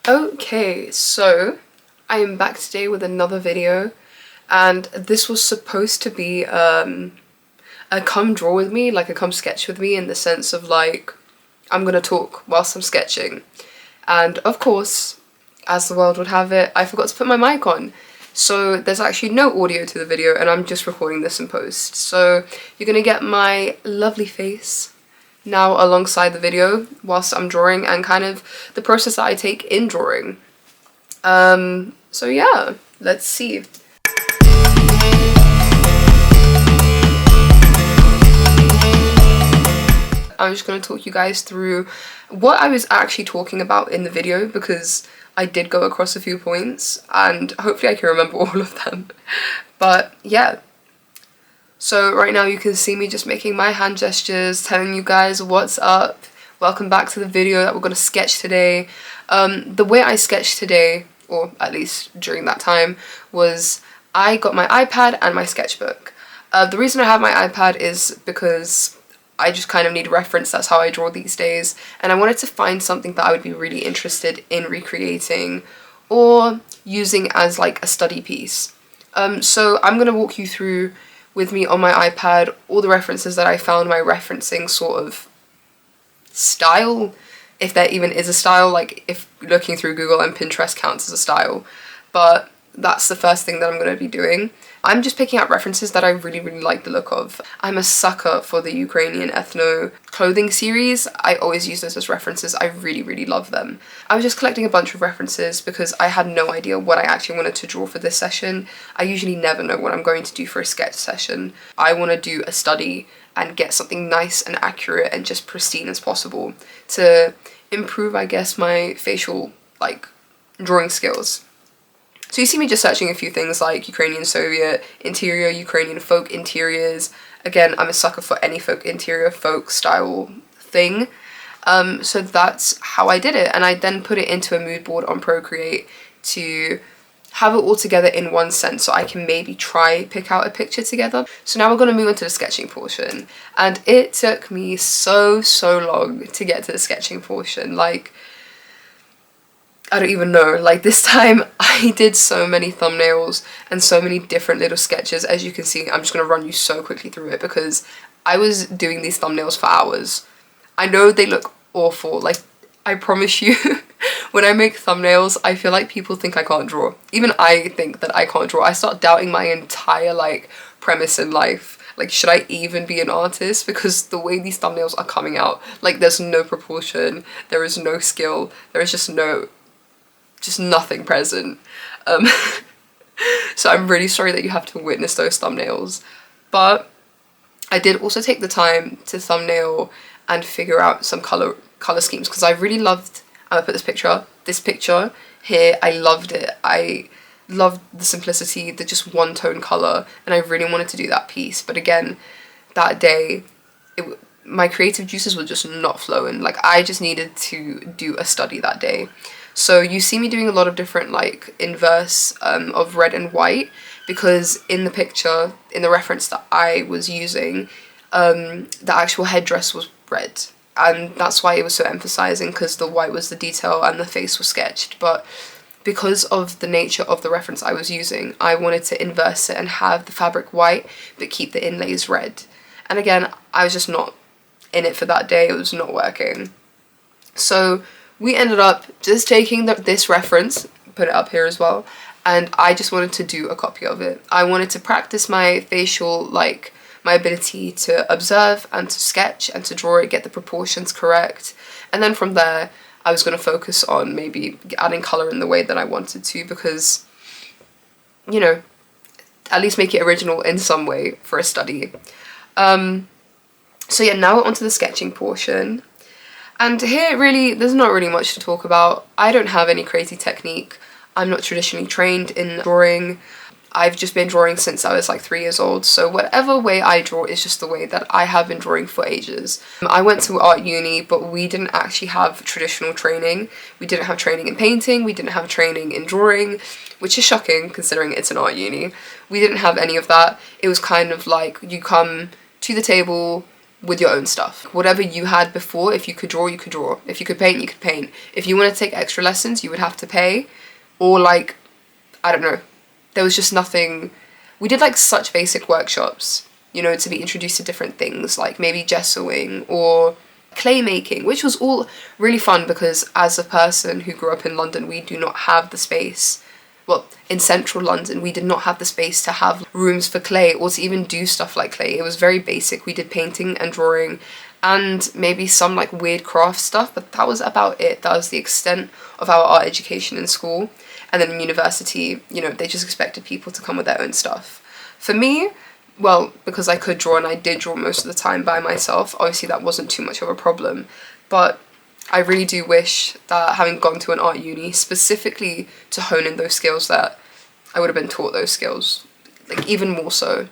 Okay, so I am back today with another video, and this was supposed to be a come draw with me, like a come sketch with me, in the sense of like I'm gonna talk whilst I'm sketching. And of course, as the world would have it, I forgot to put my mic on. So there's actually no audio to the video and I'm just recording this in post. So you're gonna get my lovely face now alongside the video whilst I'm drawing and kind of the process that I take in drawing. So yeah, let's see. I'm just going to talk you guys through what I was actually talking about in the video, because I did go across a few points and hopefully I can remember all of them. But yeah, so right now you can see me just making my hand gestures, telling you guys what's up. Welcome back to the video that we're going to sketch today. The way I sketched today, or at least during that time, was I got my iPad and my sketchbook. The reason I have my iPad is because I just kind of need reference. That's how I draw these days, and I wanted to find something that I would be really interested in recreating or using as like a study piece. So I'm going to walk you through with me on my iPad all the references that I found, my referencing sort of style, if there even is a style, like if looking through Google and Pinterest counts as a style. But that's the first thing that I'm going to be doing. I'm just picking out references that I really like the look of. I'm a sucker for the Ukrainian ethno clothing series. I always use those as references. I really love them. I was just collecting a bunch of references because I had no idea what I actually wanted to draw for this session. I usually never know what I'm going to do for a sketch session. I want to do a study and get something nice and accurate and just pristine as possible to improve, I guess, my facial like drawing skills. So you see me just searching a few things like Ukrainian Soviet interior, Ukrainian folk interiors. Again, I'm a sucker for any folk interior, folk style thing. So that's how I did it. And I then put it into a mood board on Procreate to have it all together in one sense, so I can maybe try pick out a picture together. So now we're going to move on to the sketching portion. And it took me so long to get to the sketching portion. Like, I don't even know, like this time I did so many thumbnails and so many different little sketches. As you can see, I'm just going to run you so quickly through it because I was doing these thumbnails for hours. I know they look awful, like I promise you, when I make thumbnails, I feel like people think I can't draw. Even I think that I can't draw. I start doubting my entire like premise in life. Like, should I even be an artist? Because the way these thumbnails are coming out, like there's no proportion, there is no skill, there is just nothing present. So I'm really sorry that you have to witness those thumbnails. But I did also take the time to thumbnail and figure out some color schemes, because I really loved, I'm gonna put this picture here, I loved it. I loved the simplicity, the just one tone color, and I really wanted to do that piece. But again, that day, my creative juices were just not flowing. Like, I just needed to do a study that day. So you see me doing a lot of different like inverse of red and white, because in the picture, in the reference that I was using, the actual headdress was red, and that's why it was so emphasizing, because the white was the detail and the face was sketched. But because of the nature of the reference I was using, I wanted to inverse it and have the fabric white but keep the inlays red. And again, I was just not in it for that day. It was not working. So we ended up just taking this reference, put it up here as well, and I just wanted to do a copy of it. I wanted to practice my facial, like my ability to observe and to sketch and to draw it, get the proportions correct. And then from there, I was going to focus on maybe adding color in the way that I wanted to, because, you know, at least make it original in some way for a study. So yeah, now we're onto the sketching portion. And here, really, there's not really much to talk about. I don't have any crazy technique. I'm not traditionally trained in drawing. I've just been drawing since I was like 3 years old, so whatever way I draw is just the way that I have been drawing for ages. I went to art uni, but we didn't actually have traditional training. We didn't have training in painting, we didn't have training in drawing, which is shocking considering it's an art uni. We didn't have any of that. It was kind of like you come to the table, with your own stuff. Whatever you had before, if you could draw, you could draw. If you could paint, you could paint. If you wanted to take extra lessons, you would have to pay. Or like, I don't know. There was just nothing. We did like such basic workshops, you know, to be introduced to different things, like maybe gessoing or clay making, which was all really fun because as a person who grew up in London, we do not have the space. Well, in central London, we did not have the space to have rooms for clay or to even do stuff like clay. It was very basic. We did painting and drawing and maybe some like weird craft stuff, but that was about it. That was the extent of our art education in school. And then in university, you know, they just expected people to come with their own stuff. For me, well, because I could draw and I did draw most of the time by myself, obviously that wasn't too much of a problem. But I really do wish that having gone to an art uni specifically to hone in those skills, that I would have been taught those skills, like even more so.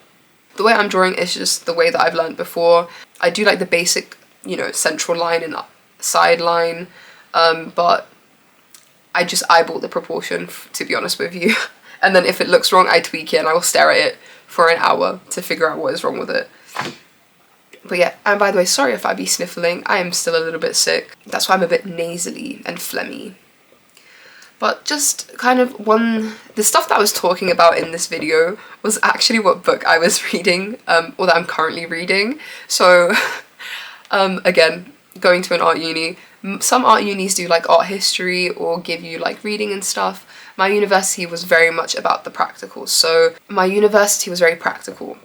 The way I'm drawing is just the way that I've learned before. I do like the basic, you know, central line and side line, but I just eyeball the proportion, to be honest with you. And then if it looks wrong, I tweak it and I will stare at it for an hour to figure out what is wrong with it. But yeah, and by the way, sorry if I be sniffling, I am still a little bit sick. That's why I'm a bit nasally and phlegmy. But just kind of the stuff that I was talking about in this video was actually what book I was reading, or that I'm currently reading. So, again, going to an art uni, some art unis do like art history or give you like reading and stuff. My university was very much about the practicals. So my university was very practical.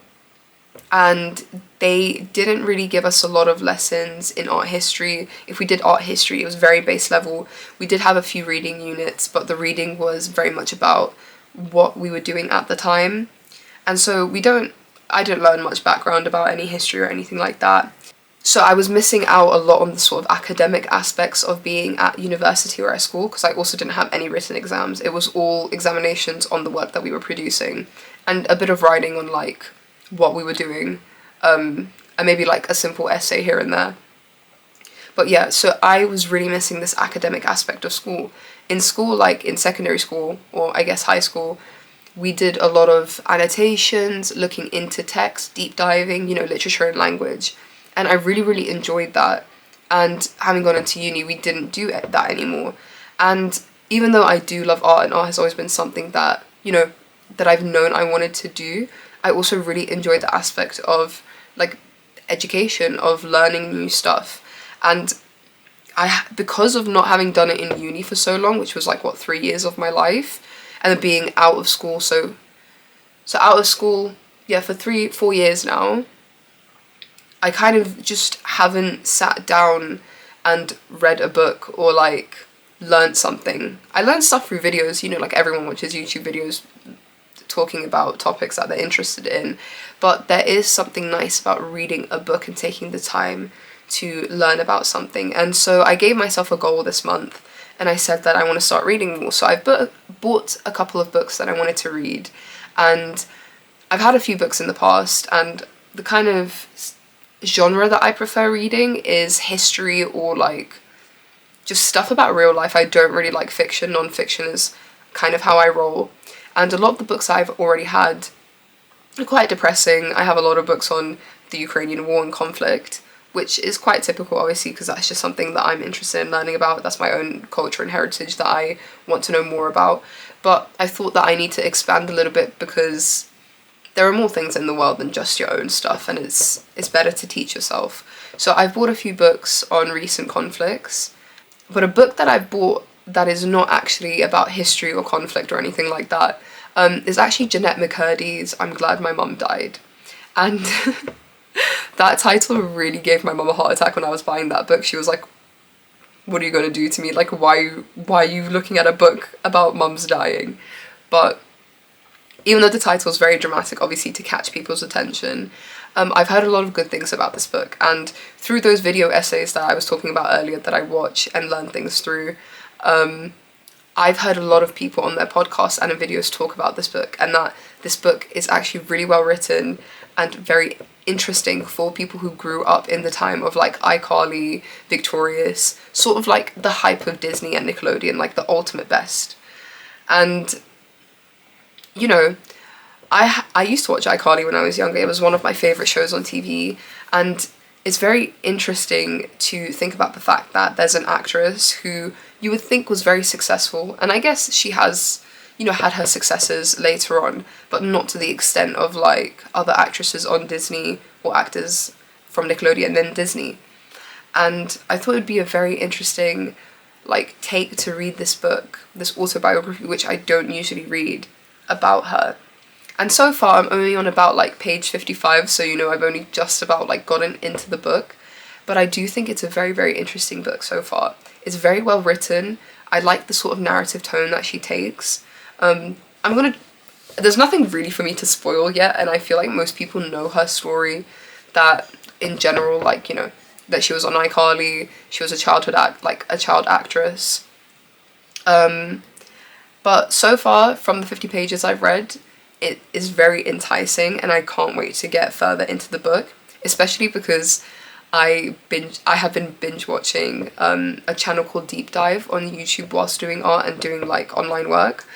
And they didn't really give us a lot of lessons in art history. If we did art history, it was very base level. We did have a few reading units, but the reading was very much about what we were doing at the time. And so I didn't learn much background about any history or anything like that. So I was missing out a lot on the sort of academic aspects of being at university or at school, because I also didn't have any written exams. It was all examinations on the work that we were producing and a bit of writing on like what we were doing, and maybe like a simple essay here and there. But yeah, so I was really missing this academic aspect of school. In school, like in secondary school, or I guess high school, we did a lot of annotations, looking into text, deep diving, you know, literature and language. And I really, really enjoyed that. And having gone into uni, we didn't do that anymore. And even though I do love art, and art has always been something that, you know, that I've known I wanted to do, I also really enjoyed the aspect of like education, of learning new stuff. And because of not having done it in uni for so long, which was like what, 3 years of my life, and then being out of school, so out of school, yeah, for 3-4 years now, I kind of just haven't sat down and read a book or like learned something. I learned stuff through videos, you know, like everyone watches YouTube videos talking about topics that they're interested in, but there is something nice about reading a book and taking the time to learn about something. And so I gave myself a goal this month and I said that I want to start reading more. So I've bought a couple of books that I wanted to read, and I've had a few books in the past, and the kind of genre that I prefer reading is history or like just stuff about real life. I don't really like fiction. Non-fiction is kind of how I roll. And a lot of the books I've already had are quite depressing. I have a lot of books on the Ukrainian war and conflict, which is quite typical, obviously, because that's just something that I'm interested in learning about. That's my own culture and heritage that I want to know more about. But I thought that I need to expand a little bit because there are more things in the world than just your own stuff, and it's better to teach yourself. So I've bought a few books on recent conflicts, but a book that I've bought that is not actually about history or conflict or anything like that is actually Jeanette McCurdy's I'm Glad My Mum Died. And that title really gave my mum a heart attack when I was buying that book. She was like, what are you going to do to me? Like, why are you looking at a book about mums dying? But even though the title is very dramatic, obviously, to catch people's attention, I've heard a lot of good things about this book. And through those video essays that I was talking about earlier that I watch and learn things through, I've heard a lot of people on their podcasts and in videos talk about this book, and that this book is actually really well written and very interesting for people who grew up in the time of like iCarly, Victorious, sort of like the hype of Disney and Nickelodeon, like the ultimate best. And you know, I used to watch iCarly when I was younger. It was one of my favourite shows on TV, and it's very interesting to think about the fact that there's an actress who you would think was very successful, and I guess she has, you know, had her successes later on, but not to the extent of like other actresses on Disney or actors from Nickelodeon and Disney. And I thought it would be a very interesting like take to read this book, this autobiography, which I don't usually read, about her. And so far I'm only on about like page 55, so you know I've only just about like gotten into the book, but I do think it's a very, very interesting book so far. It's very well written. I like the sort of narrative tone that she takes. There's nothing really for me to spoil yet, and I feel like most people know her story, that in general, like, you know, that she was on iCarly, she was a child actress. But so far, from the 50 pages I've read, it is very enticing, and I can't wait to get further into the book, especially because I have been binge watching a channel called Deep Dive on YouTube whilst doing art and doing like online work,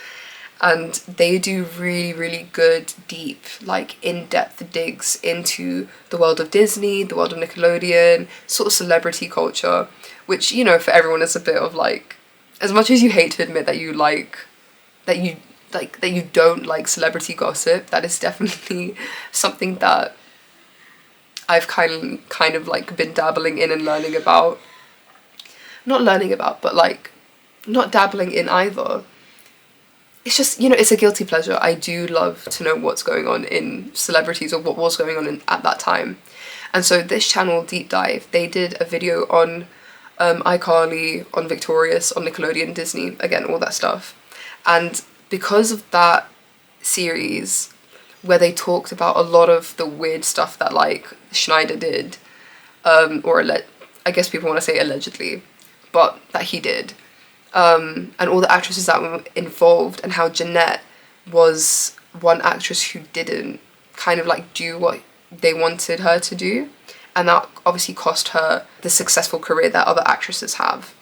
and they do really, really good, deep, like in-depth digs into the world of Disney, the world of Nickelodeon, sort of celebrity culture, which, you know, for everyone is a bit of like, as much as you hate to admit that you don't like celebrity gossip, that is definitely something that I've kind of like been dabbling in and learning about. Not learning about, but like not dabbling in either. It's just, you know, it's a guilty pleasure. I do love to know what's going on in celebrities, or what was going on at that time. And so this channel, Deep Dive, they did a video on iCarly, on Victorious, on Nickelodeon, Disney, again, all that stuff. And because of that series, where they talked about a lot of the weird stuff that like Schneider did, I guess people want to say allegedly, but that he did, and all the actresses that were involved, and how Jeanette was one actress who didn't kind of like do what they wanted her to do, and that obviously cost her the successful career that other actresses have.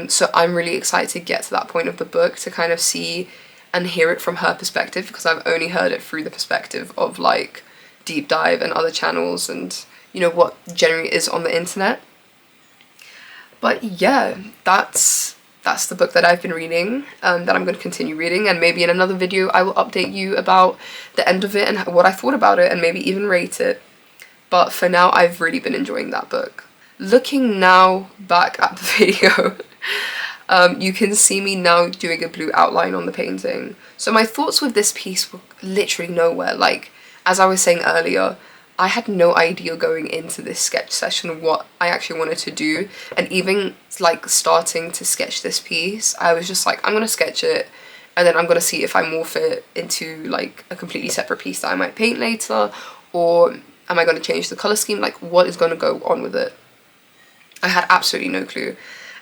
So I'm really excited to get to that point of the book to kind of see and hear it from her perspective, because I've only heard it through the perspective of like Deep Dive and other channels, and you know what generally is on the internet. But yeah, that's the book that I've been reading, that I'm going to continue reading, and maybe in another video I will update you about the end of it and what I thought about it, and maybe even rate it. But for now, I've really been enjoying that book. Looking now back at the video, you can see me now doing a blue outline on the painting. So my thoughts with this piece were literally nowhere. Like, as I was saying earlier, I had no idea going into this sketch session what I actually wanted to do, and even like starting to sketch this piece, I was just like, I'm gonna sketch it, and then I'm gonna see if I morph it into like a completely separate piece that I might paint later, or am I gonna change the color scheme, like what is gonna go on with it. I had absolutely no clue.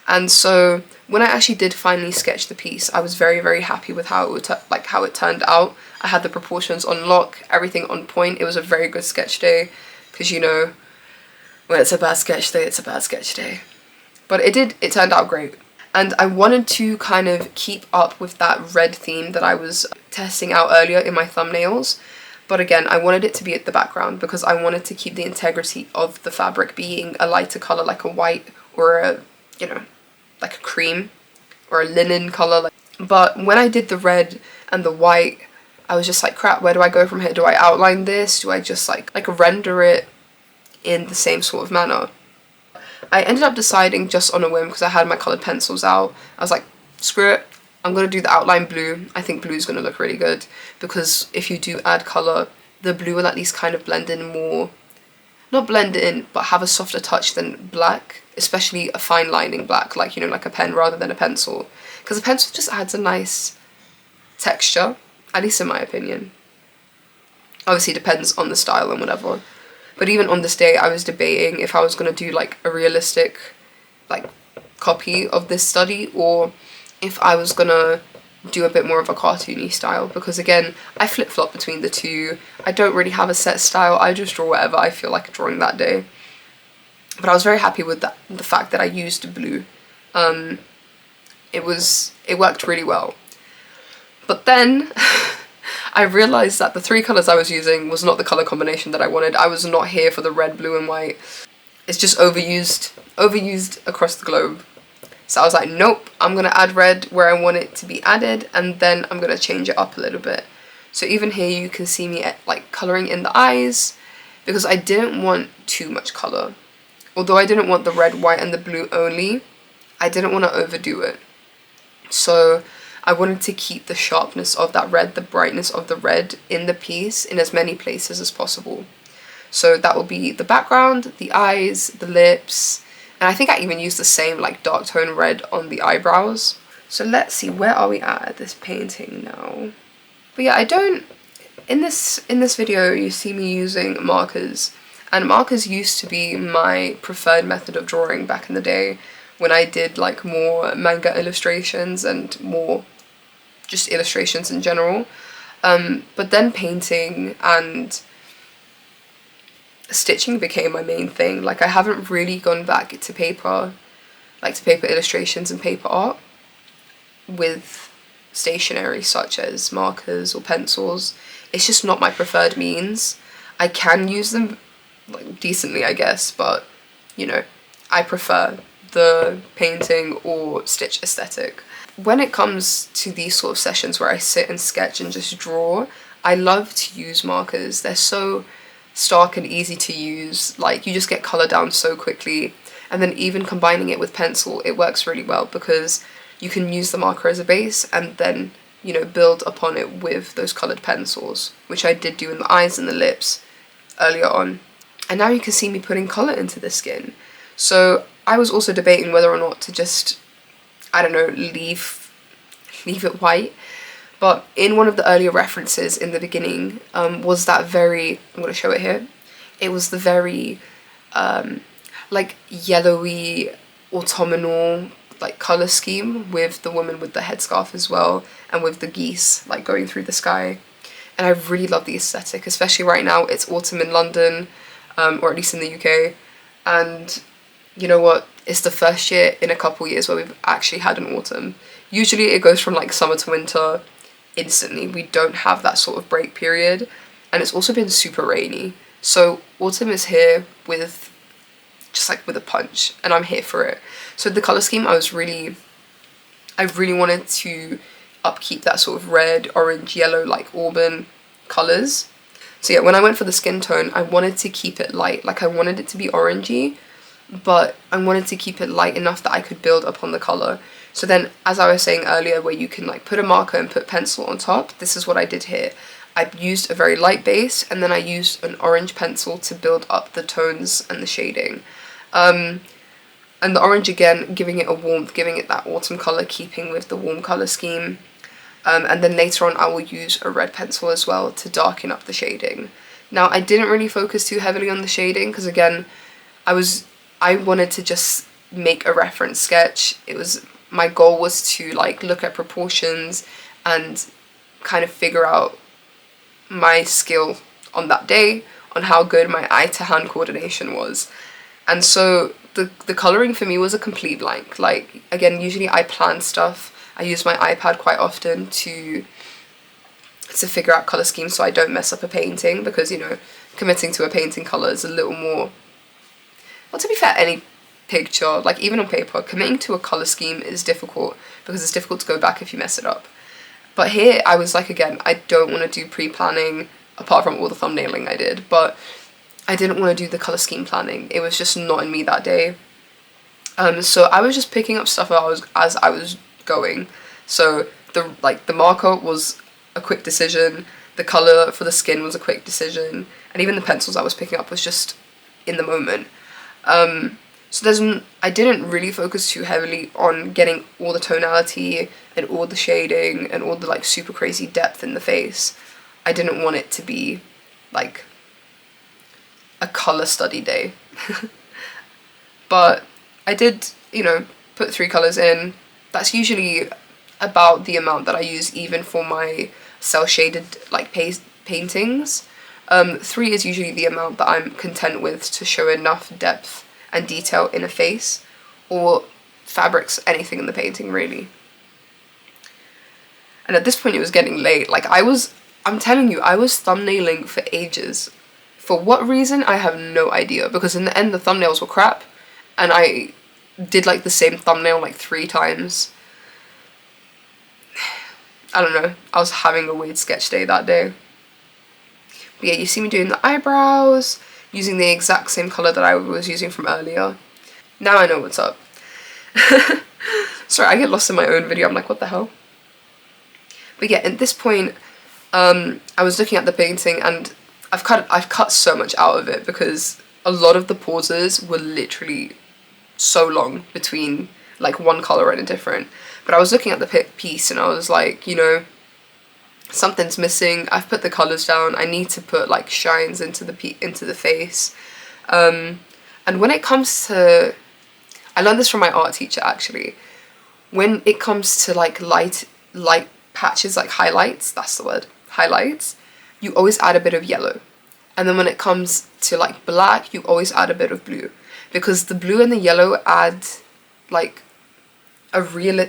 And so when I actually did finally sketch the piece, I was very, very happy with how it turned out. I had the proportions on lock, everything on point. It was a very good sketch day, because you know, when it's a bad sketch day, it's a bad sketch day. But it turned out great. And I wanted to kind of keep up with that red theme that I was testing out earlier in my thumbnails. But again, I wanted it to be at the background, because I wanted to keep the integrity of the fabric being a lighter color, like a white or a, you know, like a cream or a linen color. But when I did the red and the white, I was just like, crap, where do I go from here? Do I outline this? Do I just like render it in the same sort of manner? I ended up deciding just on a whim, because I had my colored pencils out. I was like, screw it, I'm gonna do the outline blue. I think blue is gonna look really good, because if you do add color, the blue will at least kind of blend in more, not blend in, but have a softer touch than black, especially a fine lining black, like, you know, like a pen rather than a pencil, because a pencil just adds a nice texture, at least in my opinion. Obviously it depends on the style and whatever, but even on this day I was debating if I was gonna do like a realistic like copy of this study, or if I was gonna do a bit more of a cartoony style, because again, I flip-flop between the two. I don't really have a set style, I just draw whatever I feel like drawing that day. But I was very happy with that, the fact that I used blue. It worked really well. But then I realized that the three colors I was using was not the color combination that I wanted. I was not here for the red, blue and white. it's just overused across the globe. So I was like, nope, I'm gonna add red where I want it to be added, and then I'm gonna change it up a little bit. So even here you can see me like colouring in the eyes, because I didn't want too much colour. Although I didn't want the red, white and the blue only, I didn't want to overdo it. So I wanted to keep the sharpness of that red, the brightness of the red in the piece in as many places as possible. So that will be the background, the eyes, the lips, and I think I even used the same like dark tone red on the eyebrows. So let's see, where are we at this painting now? But yeah, I don't, in this video you see me using markers, and markers used to be my preferred method of drawing back in the day when I did like more manga illustrations and more just illustrations in general. But then painting and stitching became my main thing. Like I haven't really gone back to paper, like to paper illustrations and paper art with stationery such as markers or pencils. It's just not my preferred means. I can use them like decently, I guess, but you know, I prefer the painting or stitch aesthetic. When it comes to these sort of sessions where I sit and sketch and just draw, I love to use markers. They're so stark and easy to use, like you just get colour down so quickly, and then even combining it with pencil, it works really well because you can use the marker as a base and then, you know, build upon it with those coloured pencils, which I did do in the eyes and the lips earlier on. And now you can see me putting colour into the skin. So I was also debating whether or not to just, I don't know, leave it white. But in one of the earlier references in the beginning was that very, I'm going to show it here, it was the very like yellowy autumnal like colour scheme with the woman with the headscarf as well, and with the geese like going through the sky. And I really love the aesthetic, especially right now. It's autumn in London, or at least in the UK, and you know what, it's the first year in a couple years where we've actually had an autumn. Usually it goes from like summer to winter instantly. We don't have that sort of break period, and it's also been super rainy. So autumn is here with just like with a punch, and I'm here for it. So the colour scheme, I really wanted to upkeep that sort of red, orange, yellow, like auburn colours. So yeah, when I went for the skin tone, I wanted to keep it light. Like I wanted it to be orangey, but I wanted to keep it light enough that I could build upon the colour. So then, as I was saying earlier, where you can like put a marker and put pencil on top, this is what I did here. I used a very light base, and then I used an orange pencil to build up the tones and the shading. And the orange again, giving it a warmth, giving it that autumn colour, keeping with the warm colour scheme. And then later on I will use a red pencil as well to darken up the shading. Now I didn't really focus too heavily on the shading because again, I wanted to just make a reference sketch. My goal was to like look at proportions and kind of figure out my skill on that day, on how good my eye to hand coordination was. And so the colouring for me was a complete blank. Like again, usually I plan stuff. I use my iPad quite often to figure out colour schemes so I don't mess up a painting, because you know, committing to a painting colour is a little more, well, to be fair, any picture, like even on paper, committing to a colour scheme is difficult because it's difficult to go back if you mess it up. But here I was like, again, I don't want to do pre-planning apart from all the thumbnailing I did, but I didn't want to do the colour scheme planning. It was just not in me that day. So I was just picking up stuff as I was going. So the marker was a quick decision, the colour for the skin was a quick decision, and even the pencils I was picking up was just in the moment. So I didn't really focus too heavily on getting all the tonality and all the shading and all the like super crazy depth in the face. I didn't want it to be like a colour study day. But I did, you know, put 3 colours in. That's usually about the amount that I use even for my cel shaded like paintings. 3 is usually the amount that I'm content with to show enough depth and detail in a face, or fabrics, anything in the painting really. And at this point it was getting late. Like I'm telling you, I was thumbnailing for ages. For what reason, I have no idea, because in the end the thumbnails were crap and I did like the same thumbnail like 3 times. I don't know, I was having a weird sketch day that day. But yeah, you see me doing the eyebrows, using the exact same colour that I was using from earlier. Now I know what's up. Sorry, I get lost in my own video, I'm like, what the hell? But yeah, at this point, I was looking at the painting and I've cut so much out of it because a lot of the pauses were literally so long between like one colour and a different. But I was looking at the piece and I was like, you know, something's missing. I've put the colours down. I need to put like shines into the face. And when it comes to, I learned this from my art teacher actually. When it comes to like light patches, like highlights, that's the word, highlights, you always add a bit of yellow. And then when it comes to like black, you always add a bit of blue, because the blue and the yellow add like a real, I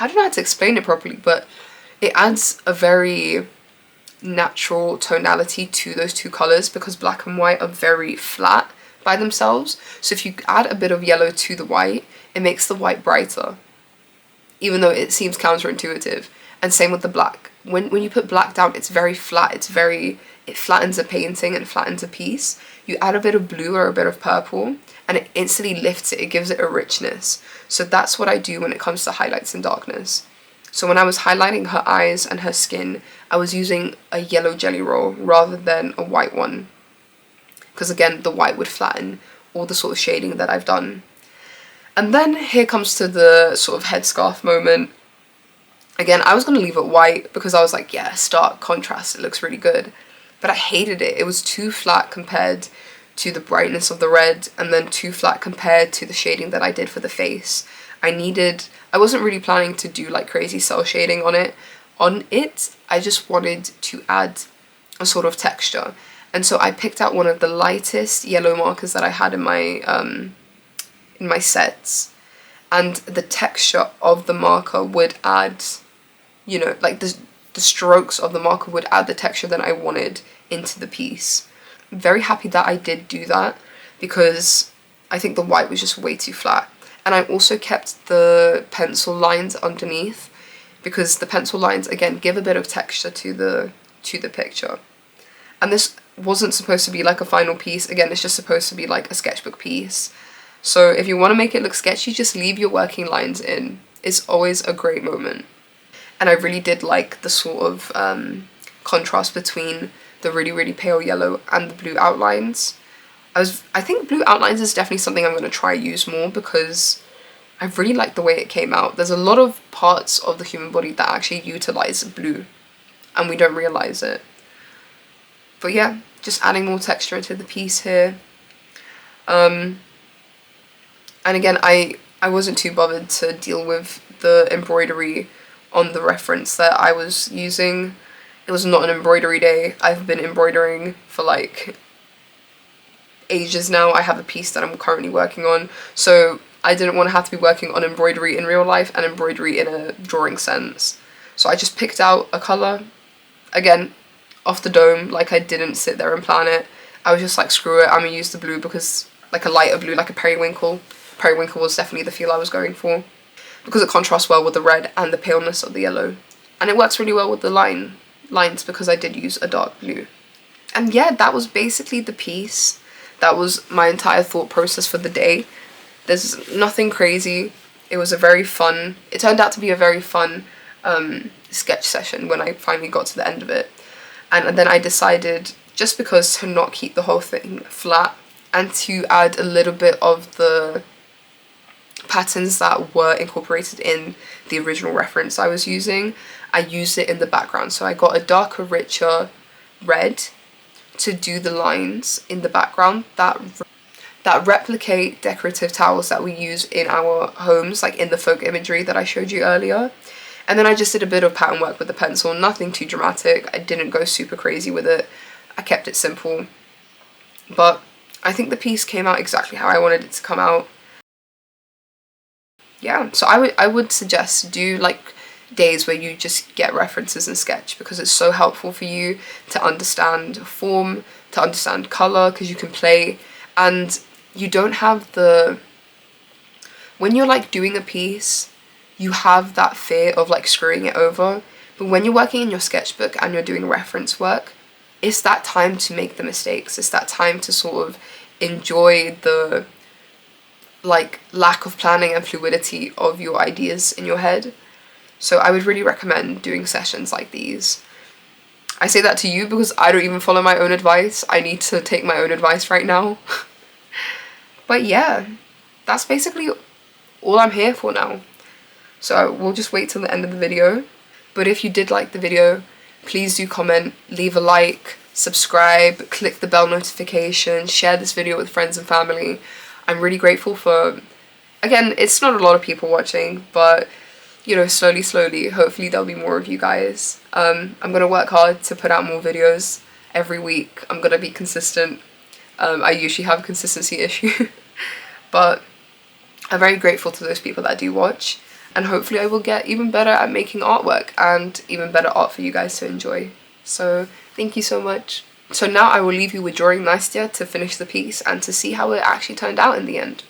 don't know how to explain it properly, but it adds a very natural tonality to those two colours, because black and white are very flat by themselves. So if you add a bit of yellow to the white, it makes the white brighter, even though it seems counterintuitive. And same with the black. When you put black down, it's very flat, it flattens a painting and flattens a piece. You add a bit of blue or a bit of purple and it instantly lifts it, it gives it a richness. So that's what I do when it comes to highlights and darkness. So when I was highlighting her eyes and her skin, I was using a yellow jelly roll rather than a white one, because again, the white would flatten all the sort of shading that I've done. And then here comes to the sort of headscarf moment. Again, I was going to leave it white because I was like, yeah, stark contrast, it looks really good. But I hated it. It was too flat compared to the brightness of the red, and then too flat compared to the shading that I did for the face. I wasn't really planning to do like crazy cell shading on it. I just wanted to add a sort of texture. And so I picked out one of the lightest yellow markers that I had in my sets. And the texture of the marker would add, you know, like the strokes of the marker would add the texture that I wanted into the piece. I'm very happy that I did do that, because I think the white was just way too flat. And I also kept the pencil lines underneath, because the pencil lines, again, give a bit of texture to the picture. And this wasn't supposed to be like a final piece. Again, it's just supposed to be like a sketchbook piece. So if you want to make it look sketchy, just leave your working lines in. It's always a great moment. And I really did like the sort of contrast between the really, really pale yellow and the blue outlines. I think blue outlines is definitely something I'm going to try use more, because I really like the way it came out. There's a lot of parts of the human body that actually utilize blue and we don't realize it. But yeah, just adding more texture into the piece here. And again, I wasn't too bothered to deal with the embroidery on the reference that I was using. It was not an embroidery day. I've been embroidering for like ages now. I have a piece that I'm currently working on, so I didn't want to have to be working on embroidery in real life and embroidery in a drawing sense. So I just picked out a colour, again, off the dome. Like, I didn't sit there and plan it. I was just like, screw it, I'm gonna use the blue, because like a lighter blue, like a periwinkle. Periwinkle was definitely the feel I was going for, because it contrasts well with the red and the paleness of the yellow. And it works really well with the lines, because I did use a dark blue. And yeah, that was basically the piece. That was my entire thought process for the day. There's nothing crazy. It turned out to be a very fun sketch session when I finally got to the end of it. And then I decided, just because, to not keep the whole thing flat and to add a little bit of the patterns that were incorporated in the original reference I was using. I used it in the background, so I got a darker, richer red to do the lines in the background that replicate decorative towels that we use in our homes, like in the folk imagery that I showed you earlier. And then I just did a bit of pattern work with the pencil, nothing too dramatic. I didn't go super crazy with it. I kept it simple. But I think the piece came out exactly how I wanted it to come out. Yeah, so I would suggest do like days where you just get references and sketch, because it's so helpful for you to understand form, to understand colour, because you can play, and you don't have the... When you're like doing a piece, you have that fear of like screwing it over, but when you're working in your sketchbook and you're doing reference work, it's that time to make the mistakes. It's that time to sort of enjoy the like lack of planning and fluidity of your ideas in your head. So I would really recommend doing sessions like these. I say that to you because I don't even follow my own advice. I need to take my own advice right now. But yeah, that's basically all I'm here for now. So we'll just wait till the end of the video. But if you did like the video, please do comment, leave a like, subscribe, click the bell notification, share this video with friends and family. I'm really grateful for, again, it's not a lot of people watching, but you know, slowly, hopefully there'll be more of you guys. I'm gonna work hard to put out more videos every week. I'm gonna be consistent. I usually have a consistency issue, but I'm very grateful to those people that do watch, and hopefully I will get even better at making artwork and even better art for you guys to enjoy. So thank you so much. So now I will leave you with drawing Nastya to finish the piece and to see how it actually turned out in the end.